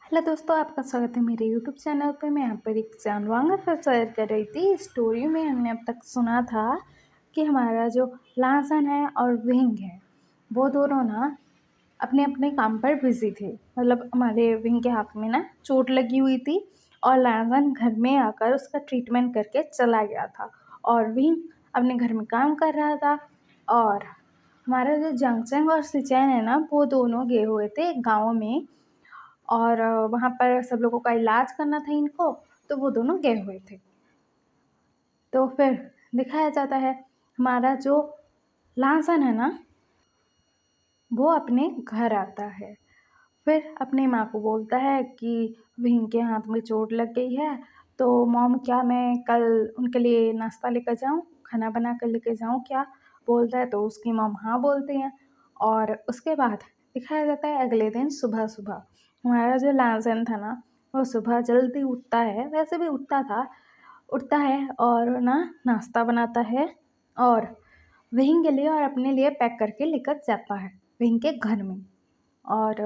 Hello दोस्तों, आपका स्वागत है मेरे यूट्यूब चैनल पे। मैं यहाँ पर एक जानवांगा फिर शेयर कर रही थी। स्टोरी में हमने अब तक सुना था कि हमारा जो लासन है और विंग है, वो दोनों ना अपने अपने काम पर बिजी थे। मतलब हमारे विंग के हाथ में ना चोट लगी हुई थी और लासन घर में आकर उसका ट्रीटमेंट करके चला गया था और विंग अपने घर में काम कर रहा था। और हमारा जो जंगचंग और सिचैन है ना, वो दोनों गए हुए थे गाँव में और वहाँ पर सब लोगों का इलाज करना था इनको, तो वो दोनों गए हुए थे। तो फिर दिखाया जाता है हमारा जो लासन है ना, वो अपने घर आता है। फिर अपनी माँ को बोलता है कि विंग के हाथ में चोट लग गई है, तो मॉम क्या मैं कल उनके लिए नाश्ता लेकर जाऊँ, खाना बना कर लेकर जाऊँ क्या? बोलता है तो उसकी मॉम हाँ बोलती हैं। और उसके बाद दिखाया जाता है अगले दिन सुबह-सुबह हमारा जो लासन था ना, वो सुबह जल्दी उठता है, वैसे भी उठता है और ना नाश्ता बनाता है और विंग के लिए और अपने लिए पैक करके लेकर जाता है विंग के घर में। और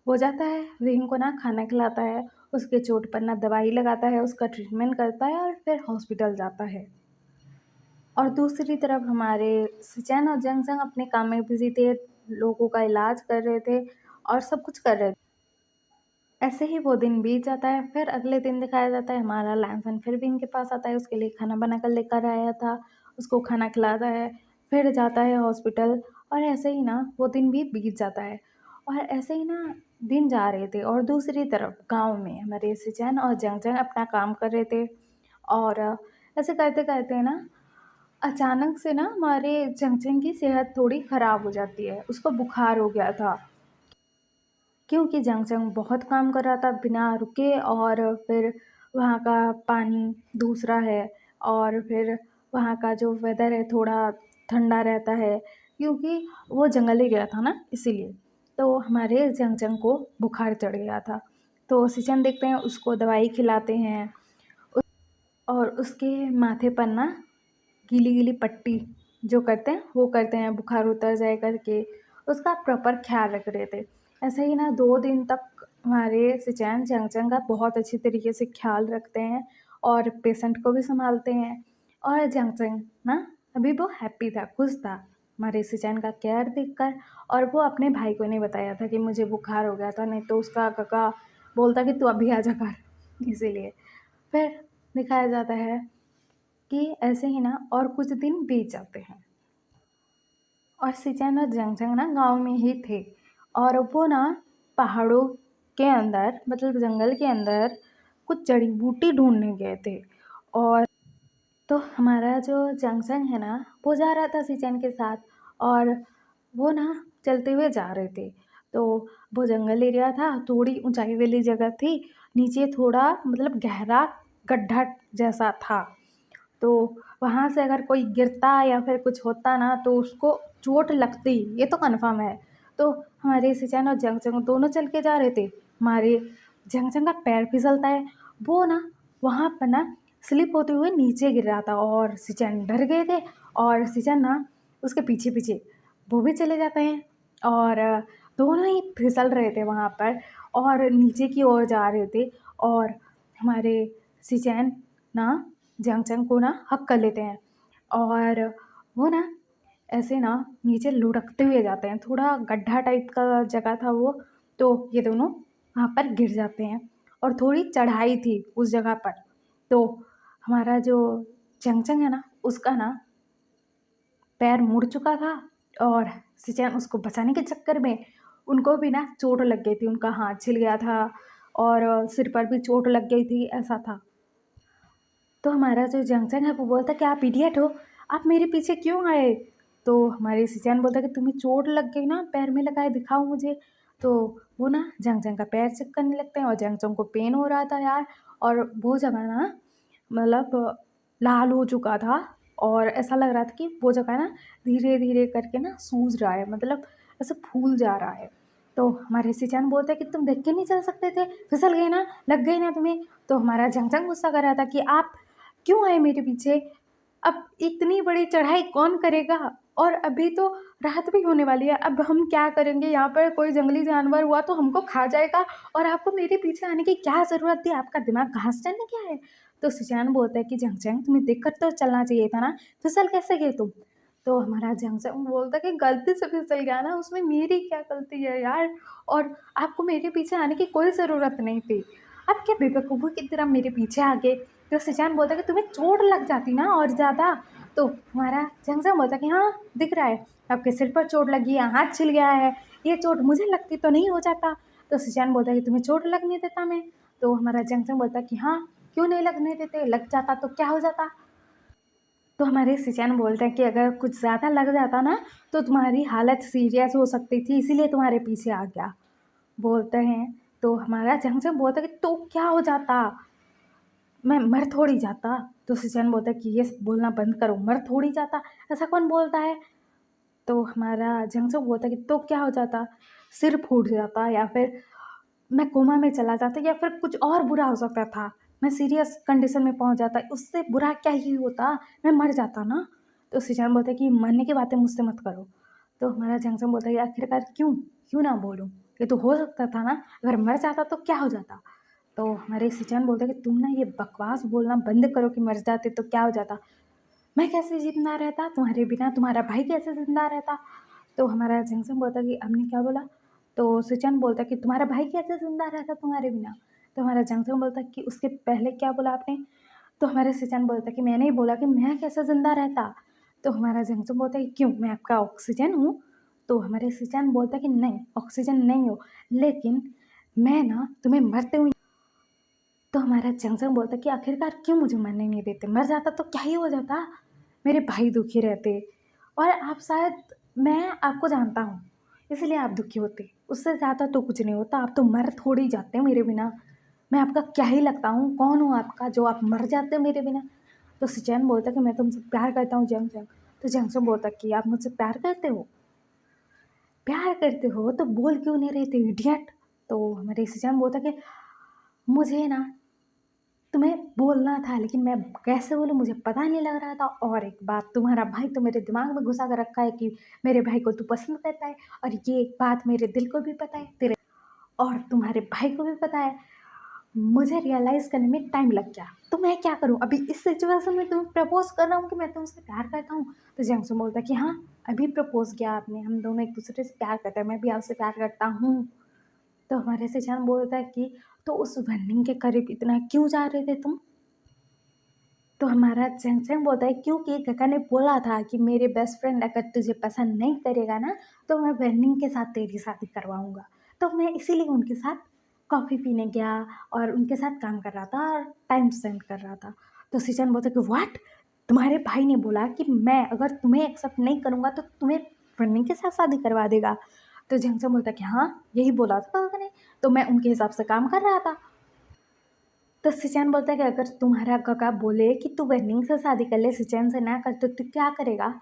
वो जाता है, विंग को ना खाना खिलाता है, उसके चोट पर ना दवाई लगाता है, उसका ट्रीटमेंट करता है और फिर हॉस्पिटल जाता है। और दूसरी तरफ हमारे सिचैन और जंगजंग अपने काम में बिज़ी थे, लोगों का इलाज कर रहे थे और सब कुछ कर रहे थे। ऐसे ही वो दिन बीत जाता है। फिर अगले दिन दिखाया जाता है हमारा लैंसन फिर विंग के पास आता है, उसके लिए खाना बना कर लेकर आया था, उसको खाना खिलाता है, फिर जाता है हॉस्पिटल। और ऐसे ही ना वो दिन भी बीत जाता है और ऐसे ही ना दिन जा रहे थे और दूसरी तरफ गाँव में हमारे सिचैन और जंगजंग अपना काम कर रहे थे। और ऐसे करते-करते ना अचानक से ना हमारे जंगजंग की सेहत थोड़ी ख़राब हो जाती है, उसको बुखार हो गया था। क्योंकि जंगजंग बहुत काम कर रहा था बिना रुके और फिर वहाँ का पानी दूसरा है और फिर वहाँ का जो वेदर है थोड़ा ठंडा रहता है, क्योंकि वो जंगल एरिया था ना इसीलिए। तो हमारे जंगजंग को बुखार चढ़ गया था। तो सिचन देखते हैं, उसको दवाई खिलाते हैं और उसके माथे पर ना गीली-गीली पट्टी जो करते हैं वो करते हैं, बुखार उतर जाए करके, उसका प्रॉपर ख़्याल रख रहे थे। ऐसे ही ना 2 दिन तक हमारे सिचैन जंगजंग का बहुत अच्छी तरीके से ख़्याल रखते हैं और पेशेंट को भी सँभालते हैं। और जंगजंग ना अभी वो हैप्पी था, खुश था हमारे सिचैन का केयर देखकर। और वो अपने भाई को नहीं बताया था कि मुझे बुखार हो गया था, नहीं तो उसका काका बोलता कि तू अभी आ जा घर, इसीलिए। फिर दिखाया जाता है कि ऐसे ही ना और कुछ दिन बीत जाते हैं और सिचैन और जंगजंग ना गाँव में ही थे और वो ना पहाड़ों के अंदर, मतलब जंगल के अंदर कुछ जड़ी-बूटी ढूँढने गए थे। और तो हमारा जो जंगजंग है ना, वो जा रहा था सिचैन के साथ और वो ना चलते हुए जा रहे थे। तो वो जंगल एरिया था, थोड़ी ऊँचाई वाली जगह थी, नीचे थोड़ा मतलब गहरा गड्ढा जैसा था। तो वहाँ से अगर कोई गिरता या फिर कुछ होता ना तो उसको चोट लगती, ये तो कन्फर्म है। तो हमारे सिचैन और जंगजंग दोनों चल के जा रहे थे। हमारे जंगजंग का पैर फिसलता है, वो ना वहाँ पर ना स्लिप होते हुए नीचे गिर रहा था और सिचैन डर गए थे और सिचैन ना उसके पीछे-पीछे वो भी चले जाते हैं और दोनों ही फिसल रहे थे वहाँ पर और नीचे की ओर जा रहे थे। और हमारे सिचैन ना जंगजंग को ना हग कर लेते हैं और वो ना ऐसे ना नीचे लुढ़कते हुए जाते हैं, थोड़ा गड्ढा टाइप का जगह था वो, तो ये दोनों वहाँ पर गिर जाते हैं और थोड़ी चढ़ाई थी उस जगह पर। तो हमारा जो जंगजंग है ना, उसका ना पैर मुड़ चुका था और सिचैन उसको बचाने के चक्कर में उनको भी ना चोट लग गई थी, उनका हाथ छिल गया था और सिर पर भी चोट लग गई थी, ऐसा था। तो हमारा जो जंगजंग है वो बोलता है कि आप इडियट हो, आप मेरे पीछे क्यों आए? तो हमारी सिचैन बोलता है कि तुम्हें चोट लग गई ना, पैर में लगाए दिखाओ मुझे। तो वो ना जंगजंग का पैर चेक करने लगते हैं और जंगजंग को पेन हो रहा था यार। और वो जगह ना मतलब लाल हो चुका था और ऐसा लग रहा था कि वो जगह ना धीरे-धीरे करके ना सूज रहा है, मतलब ऐसे फूल जा रहा है। तो हमारे सिचैन बोलते हैं कि तुम देख के नहीं चल सकते थे? फिसल गए ना, लग गई ना तुम्हें? तो हमारा जंगजंग गुस्सा कर रहा था कि आप क्यों आए मेरे पीछे? अब इतनी बड़ी चढ़ाई कौन करेगा? और अभी तो रात भी होने वाली है, अब हम क्या करेंगे? यहाँ पर कोई जंगली जानवर हुआ तो हमको खा जाएगा और आपको मेरे पीछे आने की क्या ज़रूरत थी? आपका दिमाग घास चलने गया है? तो सुजान बोलता है कि जंग-जंग तुम्हें देख कर तो चलना चाहिए था ना, फिसल कैसे गए तुम? तो हमारा जंग-जंग बोलता है कि गलती से फिसल गया ना, उसमें मेरी क्या गलती है यार? और आपको मेरे पीछे आने की कोई ज़रूरत नहीं थी। आप क्या बेवकूफ़ों की तरह मेरे पीछे आ गए? तो सुजान बोलता है कि तुम्हें चोट लग जाती ना और ज़्यादा। तो हमारा जंग-जंग बोलता है कि हाँ, दिख रहा है, आपके सिर पर चोट लगी है, हाथ छिल गया है, ये चोट मुझे लगती तो नहीं हो जाता। तो सुजान बोलता है कि तुम्हें चोट लगने देता मैं? तो हमारा जंग-जंग बोलता है कि हाँ, क्यों नहीं लगने देते? लग जाता तो क्या हो जाता? तो हमारे सिचन बोलते हैं कि अगर कुछ ज़्यादा लग जाता ना, तो तुम्हारी हालत सीरियस हो सकती थी, इसीलिए तुम्हारे पीछे आ गया। बोलते हैं, तो हमारा जंग-जंग बोलता है कि तो क्या हो जाता? मैं मर थोड़ी जाता। तो सिचन बोलता है कि ये बोलना बंद करो, मर थोड़ी जाता, ऐसा कौन बोलता है? तो हमारा जंग-जंग बोलता है कि तो क्या हो जाता? सिर फूट जाता या फिर मैं कोमा में चला जाता या फिर कुछ और बुरा हो सकता था। मैं सीरियस कंडीशन में पहुँच जाता, उससे बुरा क्या ही होता? मैं मर जाता ना। तो सिजान बोलता है कि मरने की बातें मुझसे मत करो। तो हमारा जंगसम बोलता है कि आखिरकार क्यों? क्यों ना बोलूँ? ये तो हो सकता था ना, अगर मर जाता तो क्या हो जाता? तो हमारे सिजान बोलते हैं कि तुम ना ये बकवास बोलना बंद करो कि मर जाते तो क्या हो जाता? मैं कैसे ज़िंदा रहता तुम्हारे बिना? तुम्हारा भाई कैसे ज़िंदा रहता? तो हमारा जंक्शन बोलता कि आपने क्या बोला? तो सुचन बोलता कि तुम्हारा भाई कैसे ज़िंदा रहता तुम्हारे बिना? तो हमारा जंक्शन बोलता कि उसके पहले क्या बोला आपने? तो हमारा सुचन बोलता कि मैंने ही बोला कि मैं कैसे ज़िंदा रहता? तो हमारा जंक्शन बोलता है कि क्यों? मैं आपका ऑक्सीजन हूँ? तो हमारे सुचन बोलता कि नहीं, ऑक्सीजन नहीं हो, लेकिन मैं ना तुम्हें मरते हुए। तो हमारा जंक्शन बोलता कि आखिरकार क्यों मुझे मरने नहीं देते? मर जाता तो क्या ही हो जाता? मेरे भाई दुखी रहते और आप शायद मैं आपको जानता हूँ, इसलिए आप दुखी होते। उससे ज़्यादा तो कुछ नहीं होता, आप तो मर थोड़ी जाते मेरे बिना। मैं आपका क्या ही लगता हूँ? कौन हूँ आपका जो आप मर जाते मेरे बिना? तो सुचैन बोलता कि मैं तुमसे प्यार करता हूँ जंग-जंग। तो जंग-जंग बोलता कि आप मुझसे प्यार करते हो? प्यार करते हो तो बोल क्यों नहीं रहे थे इडियट? तो हमारे सुचैन बोलता कि मुझे ना तुम्हें बोलना था लेकिन मैं कैसे बोलूँ मुझे पता नहीं लग रहा था। और एक बात, तुम्हारा भाई तो मेरे दिमाग में घुसा कर रखा है कि मेरे भाई को तू पसंद करता है, और ये बात मेरे दिल को भी पता है, तेरे और तुम्हारे भाई को भी पता है। मुझे रियलाइज़ करने में टाइम लग गया, तो मैं क्या करूँ? अभी इस सिचुएशन में तुम्हें प्रपोज़ कर रहा हूँ कि मैं तुमसे प्यार करता हूँ। तो जंगसू बोलता है कि हाँ, अभी प्रपोज़ किया आपने, हम दोनों एक दूसरे से प्यार करते हैं, मैं भी आपसे प्यार करता हूँ। तो हमारे सिचन बोलता है कि तो उस वेन्डिंग के करीब इतना क्यों जा रहे थे तुम? तो हमारा चैंग-चैंग बोलता है क्योंकि काका ने बोला था कि मेरे बेस्ट फ्रेंड अगर तुझे पसंद नहीं करेगा ना, तो मैं वेन्निंग के साथ तेरी शादी करवाऊँगा। तो मैं इसीलिए उनके साथ कॉफ़ी पीने गया और उनके साथ काम कर रहा था और टाइम स्पेंड कर रहा था। तो सिचन बोलता है कि व्हाट? तुम्हारे भाई ने बोला कि मैं अगर तुम्हें एक्सेप्ट नहीं करूँगा तो तुम्हें वेन्निंग के साथ शादी करवा देगा। तो जंगसम बोलता है कि हाँ, यही बोला था काका ने, तो मैं उनके हिसाब से काम कर रहा था। तो सिचैन बोलता है कि अगर तुम्हारा काका बोले कि तू वेन्निंग से शादी कर ले, सिचैन से ना कर, तो तू क्या करेगा?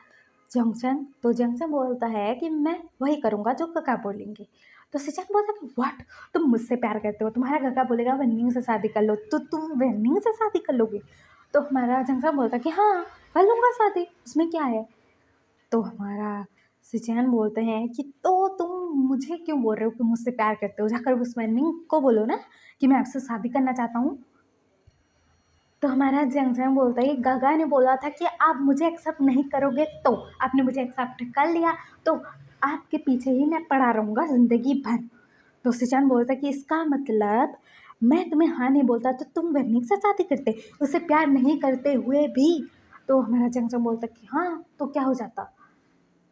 जंक्शन तो जंक्शन बोलता है कि मैं वही करूँगा जो काका बोलेंगे। तो सिचैन बोलता है कि व्हाट? तुम मुझसे प्यार करते हो, तुम्हारा काका बोलेगा वेन्निंग से शादी कर लो, तो तुम वेन्निंग से शादी कर लोगे? तो हमारा जंक्शन बोलता है कि हाँ, कर लूँगा शादी, उसमें क्या है? तो हमारा सिचैन बोलते हैं कि तो तुम मुझे क्यों बोल रहे हो कि मुझसे प्यार करते हो? जाकर उस वेन्निंग को बोलो ना कि मैं आपसे शादी करना चाहता हूँ। तो हमारा जंगजंग बोलता है, गागा ने बोला था कि आप मुझे एक्सेप्ट नहीं करोगे तो आपने मुझे एक्सेप्ट कर लिया, तो आपके पीछे ही मैं पड़ा रहूँगा ज़िंदगी भर। तो सिचन बोलता है कि इसका मतलब मैं तुम्हें हाँ नहीं बोलता तो तुम वर्निक से शादी करते, उससे प्यार नहीं करते हुए भी? तो हमारा जंगजंग बोलता है कि हाँ, तो क्या हो जाता?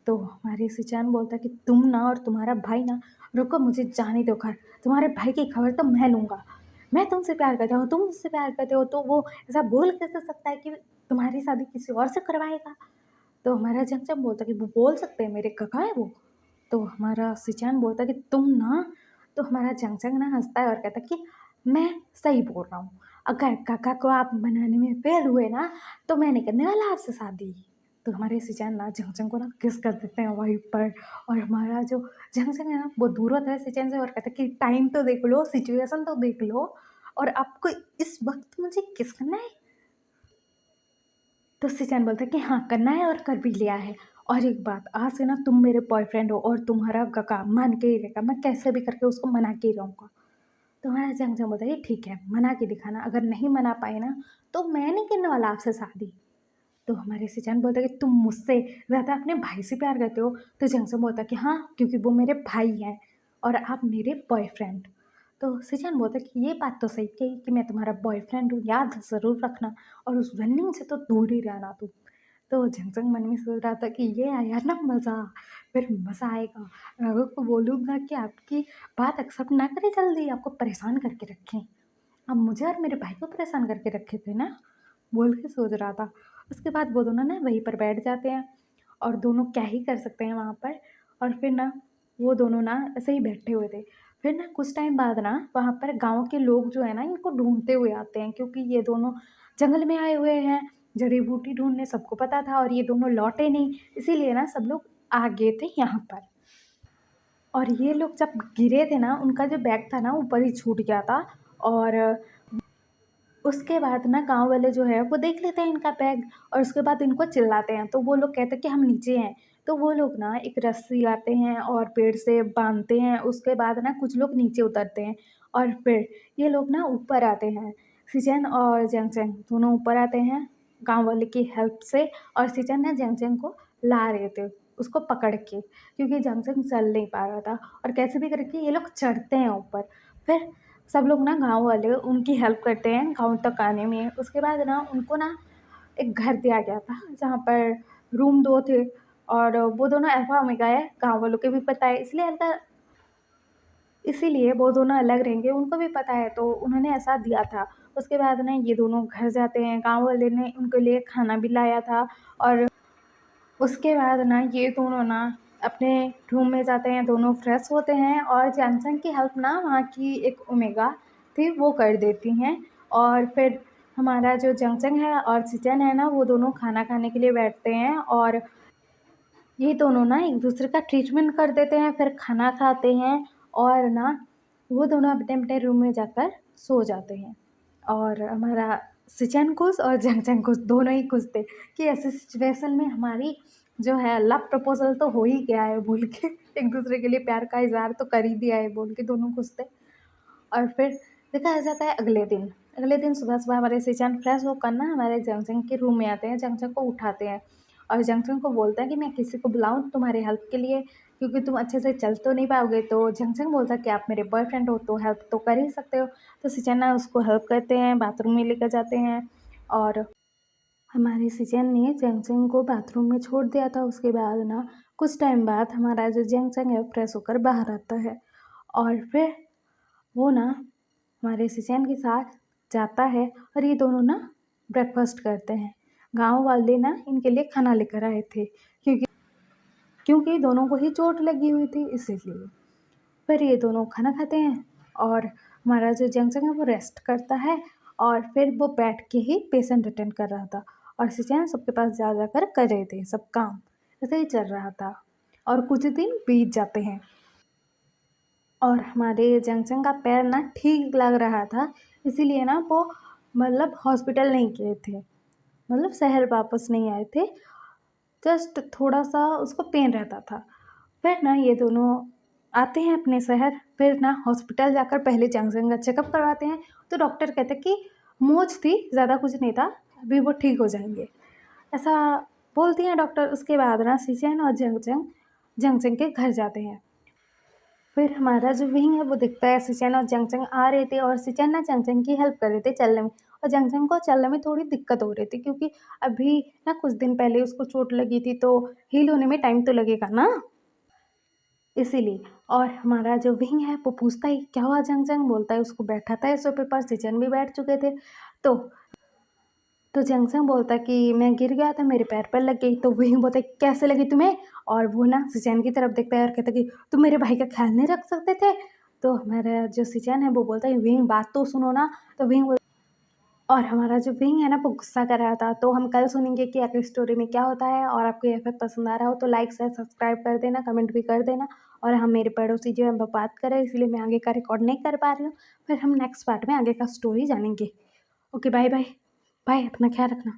तो हमारे सिचैन बोलता है कि तुम ना और तुम्हारा भाई ना, रुको मुझे जाने दो घर, तुम्हारे भाई की खबर तो मैं लूँगा। मैं तुमसे प्यार करता हूँ, तुम मुझसे प्यार करते हो, तो वो ऐसा बोल कैसे सकता है कि तुम्हारी शादी किसी और से करवाएगा? तो हमारा चमचम बोलता है कि वो बोल सकते हैं, मेरे काका है वो। तो हमारा सिचैन बोलता है कि तुम ना, तो हमारा चंगचंग ना हँसता है और कहता है कि मैं सही बोल रहा हूँ। अगर काका को आप मनाने में फ़ेल हुए ना, तो मैं नहीं करने वाला आपसे शादी। तो हमारे सिचैन ना झंगचंग को ना किस कर देते हैं वहीं पर, और हमारा जो झंगचंग है ना, वो दूर होता है सिचैन से और कहता है कि टाइम तो देख लो, सिचुएशन तो देख लो, और आपको इस वक़्त मुझे किस करना है? तो सिचन बोलता है कि हाँ करना है और कर भी लिया है। और एक बात, आज से ना तुम मेरे बॉयफ्रेंड हो और तुम्हारा गका मान के ही रहेगा, मैं कैसे भी करके उसको मना के ही रहूँगा। तो हमारा जंगजंग बोलता है कि ठीक है मना के दिखाना, अगर नहीं मना पाए ना तो मैं नहीं करने वाला आपसे शादी। तो हमारे सिचन बोलता है कि तुम मुझसे ज़्यादा अपने भाई से प्यार करते हो। तो जंगजंग बोलता है कि हाँ क्योंकि वो मेरे भाई हैं और आप मेरे बॉयफ्रेंड। तो सिचन बोलता है कि ये बात तो सही कही कि मैं तुम्हारा बॉयफ्रेंड हूँ, याद ज़रूर रखना और उस रनिंग से तो दूर ही रहना तुम। तो झंगझंग मन में सोच रहा था कि ये आया ना मज़ा, फिर मज़ा आएगा। राघव को बोलूँगा कि आपकी बात एक्सेप्ट ना करें जल्दी, आपको परेशान करके रखें। अब मुझे और मेरे भाई को परेशान करके रखे थे ना, बोल के सोच रहा था। उसके बाद वो दोनों ना वहीं पर बैठ जाते हैं और दोनों क्या ही कर सकते हैं वहाँ पर। और फिर ना वो दोनों ना ऐसे ही बैठे हुए थे। फिर ना कुछ टाइम बाद ना वहाँ पर गाँव के लोग जो है ना इनको ढूंढते हुए आते हैं, क्योंकि ये दोनों जंगल में आए हुए हैं जड़ी बूटी ढूंढने, सबको पता था और ये दोनों लौटे नहीं, इसीलिए ना सब लोग आ गए थे यहाँ पर। और ये लोग जब गिरे थे ना उनका जो बैग था ना ऊपर ही छूट गया था। और उसके बाद ना गाँव वाले जो है वो देख लेते हैं इनका बैग और उसके बाद इनको चिल्लाते हैं, तो वो लोग कहते हैं कि हम नीचे हैं। तो वो लोग ना एक रस्सी लाते हैं और पेड़ से बांधते हैं, उसके बाद ना कुछ लोग नीचे उतरते हैं और फिर ये लोग ना ऊपर आते हैं। सिचन और जंगचंग दोनों ऊपर आते हैं गाँव वाले की हेल्प से। और सिचन ना जंगचंग को ला रहे थे उसको पकड़ के, क्योंकि जंगचंग चल नहीं पा रहा था और कैसे भी करके ये लोग चढ़ते हैं ऊपर। फिर सब लोग ना गाँव वाले उनकी हेल्प करते हैं गाँव तक आने में। उसके बाद ना उनको ना एक घर दिया गया था जहाँ पर रूम 2 थे और वो दोनों अल्फ़ा ओमेगा है, गाँव वालों को भी पता है, इसीलिए वो दोनों अलग रहेंगे, उनको भी पता है तो उन्होंने ऐसा दिया था। उसके बाद ना ये दोनों घर जाते हैं, गाँव वाले ने उनके लिए खाना भी लाया था। और उसके बाद ना ये दोनों ना अपने रूम में जाते हैं, दोनों फ्रेश होते हैं और जैनसन की हेल्प ना वहाँ की एक ओमेगा थी वो कर देती हैं। और फिर हमारा जो जंगचंग है और सिचन है ना वो दोनों खाना खाने के लिए बैठते हैं और ये दोनों ना एक दूसरे का ट्रीटमेंट कर देते हैं, फिर खाना खाते हैं और ना वो दोनों अपने-अपने रूम में जाकर सो जाते हैं। और हमारा सिचन खुश और जंगचंग खुश, दोनों ही खुश थे कि ऐसी सिचुएशन में हमारी जो है लव प्रपोज़ल तो हो ही गया है बोल के एक दूसरे के लिए प्यार का इज़हार तो कर ही दिया है बोल के दोनों खुश थे। और फिर देखा जाता है अगले दिन। अगले दिन सुबह-सुबह हमारे सिचन फ्रेश होकर ना हमारे जंगचंग के रूम में आते हैं, जंगचंग को उठाते हैं और जंगचंग को बोलते हैं कि मैं किसी को बुलाऊँ तुम्हारी हेल्प के लिए, क्योंकि तुम अच्छे से चल तो नहीं पाओगे। तो जंगचंग बोलता है कि आप मेरे बॉयफ्रेंड हो तो हेल्प तो कर ही सकते हो। तो सिचन ना उसको हेल्प करते हैं, बाथरूम में लेकर जाते हैं और हमारे सिचन ने जंगचंग को बाथरूम में छोड़ दिया था। उसके बाद ना कुछ टाइम बाद हमारा जो जंगचंग है फ्रेश होकर बाहर आता है और फिर वो ना हमारे सिचन के साथ जाता है और ये दोनों ना ब्रेकफास्ट करते हैं। गाँव वाले ना इनके लिए खाना लेकर आए थे, क्योंकि क्योंकि दोनों को ही चोट लगी हुई थी इसीलिए। फिर ये दोनों खाना खाते हैं और हमारा जो जंगचंग है वो रेस्ट करता है और फिर वो बैठ के ही पेशेंट अटेंड कर रहा था और सिचन सबके पास जा जाकर कर रहे थे सब काम। ऐसे ही चल रहा था और कुछ दिन बीत जाते हैं और हमारे जंगचंग का पैर ना ठीक लग रहा था, इसीलिए ना वो मतलब हॉस्पिटल नहीं गए थे, मतलब शहर वापस नहीं आए थे, जस्ट थोड़ा-सा उसको पेन रहता था। फिर ना ये दोनों आते हैं अपने शहर, फिर ना हॉस्पिटल जाकर पहले जंगचंग का चेकअप करवाते हैं, तो डॉक्टर कहते हैं कि मोच थी, ज़्यादा कुछ नहीं था, अभी वो ठीक हो जाएँगे, ऐसा बोलती हैं डॉक्टर। उसके बाद ना सिचन और जंगचंग जंगचंग के घर जाते हैं। फिर हमारा जो विंग है वो दिखता है, सिचन और जंगचंग आ रहे थे और सिचन ना जंगचंग की हेल्प कर रहे थे चलने में और जंगचंग को चलने में थोड़ी दिक्कत हो रही थी, क्योंकि अभी ना कुछ दिन पहले उसको चोट लगी थी तो हील होने में टाइम तो लगेगा ना, इसीलिए। और हमारा जो विंग है वो पूछता है क्या हुआ जंगचंग, बोलता है उसको बैठाता है सोफे पर, सिचन भी बैठ चुके थे। तो तो जंगचंग बोलता है कि मैं गिर गया था, मेरे पैर पर लग गई। तो विंग बोलता है कैसे लगी तुम्हें, और वो ना सिचन की तरफ देखता है और कहता है कि तुम मेरे भाई का ख्याल नहीं रख सकते थे। तो हमारा जो सिचन है वो बोलता है विंग बात तो सुनो ना। तो विंग बोल और हमारा जो विंग है ना वो गुस्सा कर रहा था। तो हम कल सुनेंगे कि आगे स्टोरी में क्या होता है। और आपको ये फिर पसंद आ रहा हो तो लाइक शेयर सब्सक्राइब कर देना, कमेंट भी कर देना। और हम मेरे पड़ोसी जो है वो बात कर रहे हैं, इसलिए मैं आगे का रिकॉर्ड नहीं कर पा रही हूँ। फिर हम नेक्स्ट पार्ट में आगे का स्टोरी जानेंगे। Okay bye bye. बाय, अपना ख्याल रखना।